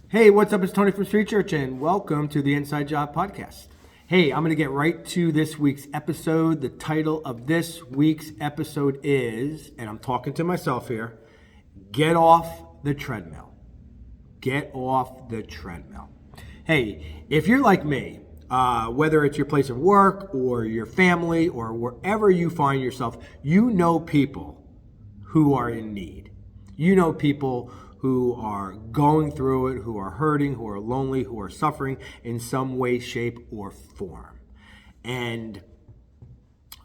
Hey, what's up? It's Tony from Street Church, and welcome to the Inside Job Podcast. Hey, I'm going to get right to this week's episode. The title of this week's episode is, and I'm talking to myself here, Get Off the Treadmill. Get off the treadmill. Hey, if you're like me, whether it's your place of work or your family or wherever you find yourself, you know people who are in need. You know people who are going through it, who are hurting, who are lonely, who are suffering in some way, shape, or form. And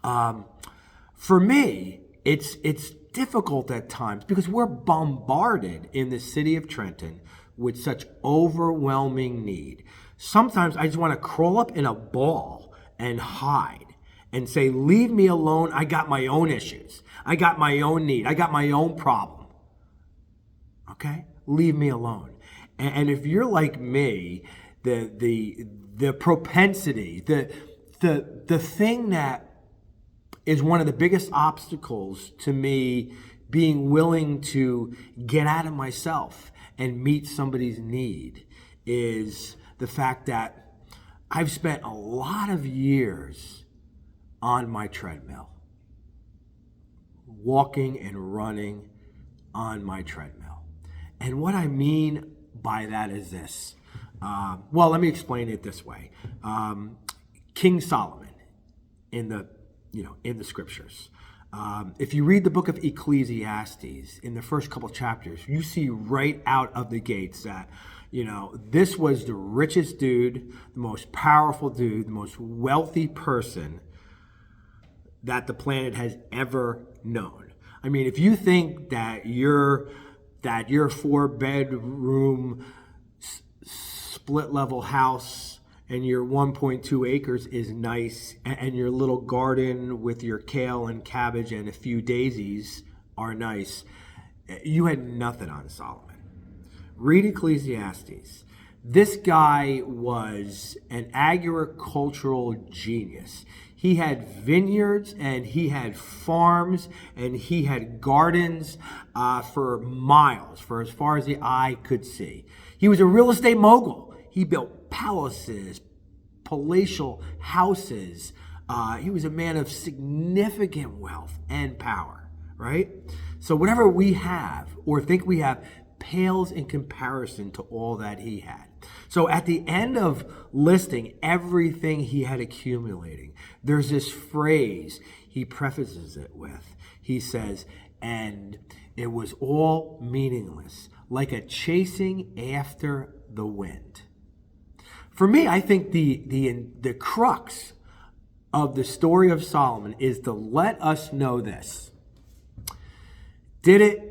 for me, it's difficult at times because we're bombarded in the city of Trenton with such overwhelming need. Sometimes I just want to crawl up in a ball and hide and say, leave me alone. I got my own issues. I got my own need. I got my own problem. Okay? Leave me alone. And if you're like me, the propensity, the thing that is one of the biggest obstacles to me being willing to get out of myself and meet somebody's need is the fact that I've spent a lot of years on my treadmill, walking and running on my treadmill. And what I mean by that is this. Well, let me explain it this way. King Solomon in the scriptures. If you read the book of Ecclesiastes, in the first couple chapters, you see right out of the gates that, this was the richest dude, the most powerful dude, the most wealthy person that the planet has ever known. I mean, if you think that your 4-bedroom split-level house and your 1.2 acres is nice, and your little garden with your kale and cabbage and a few daisies are nice, you had nothing on Solomon. Read Ecclesiastes. This guy was an agricultural genius. He had vineyards and he had farms and he had gardens for miles, for as far as the eye could see. He was a real estate mogul. He built palaces, palatial houses. He was a man of significant wealth and power, right? So whatever we have or think we have pales in comparison to all that he had. So at the end of listing everything he had accumulating, there's this phrase he prefaces it with. He says, and it was all meaningless, like a chasing after the wind. For me, I think the crux of the story of Solomon is to let us know this. Did it,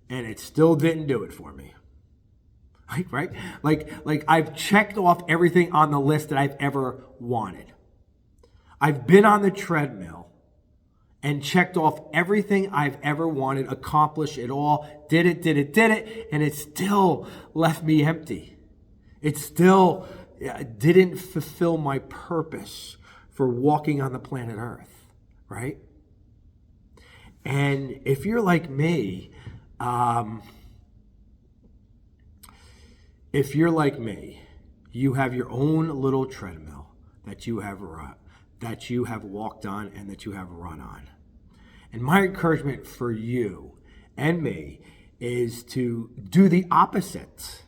and it still didn't do it for me. Right? Like I've checked off everything on the list that I've ever wanted. I've been on the treadmill and checked off everything I've ever wanted, accomplished it all, did it, and it still left me empty. It still didn't fulfill my purpose for walking on the planet Earth, right? And if you're like me, you have your own little treadmill that you have walked on and that you have run on. And my encouragement for you and me is to do the opposite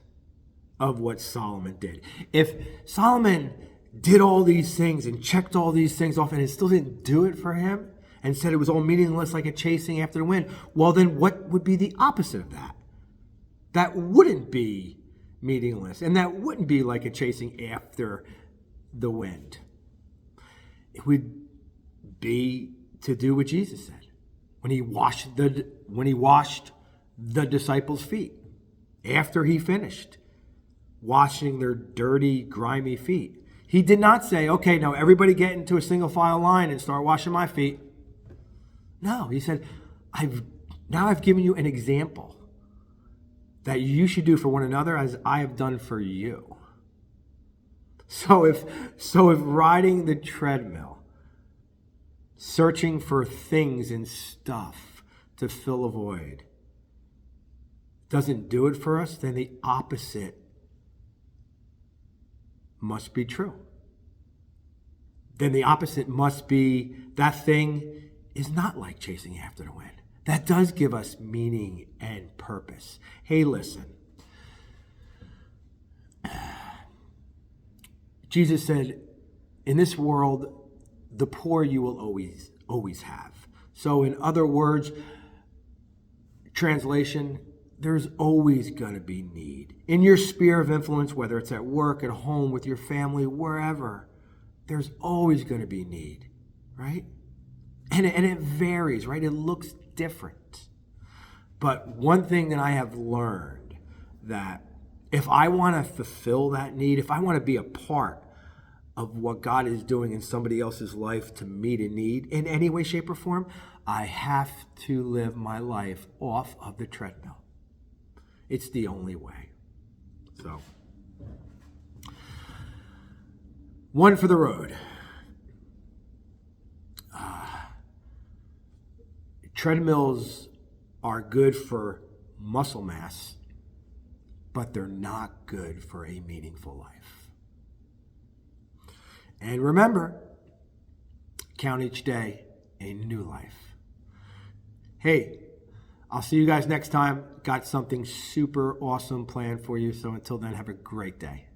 of what Solomon did. If Solomon did all these things and checked all these things off and it still didn't do it for him and said it was all meaningless like a chasing after the wind, well then what would be the opposite of that? That wouldn't be meaningless, and that wouldn't be like a chasing after the wind. It would be to do what Jesus said when he washed the disciples' feet after he finished washing their dirty, grimy feet. He did not say, okay, now everybody get into a single file line and start washing my feet. No, he said, I've given you an example that you should do for one another as I have done for you. So if riding the treadmill, searching for things and stuff to fill a void, doesn't do it for us, then the opposite must be true. Then the opposite must be that thing is not like chasing after the wind. That does give us meaning and purpose. Hey, listen. Jesus said, in this world, the poor you will always have. So in other words, translation, there's always going to be need. In your sphere of influence, whether it's at work, at home, with your family, wherever, there's always going to be need, right? And it varies, right? It looks different. But one thing that I have learned, that if I want to fulfill that need, if I want to be a part of what God is doing in somebody else's life to meet a need in any way, shape, or form, I have to live my life off of the treadmill. It's the only way. So, one for the road. Treadmills are good for muscle mass, but they're not good for a meaningful life. And remember, count each day a new life. Hey, I'll see you guys next time. Got something super awesome planned for you. So until then, have a great day.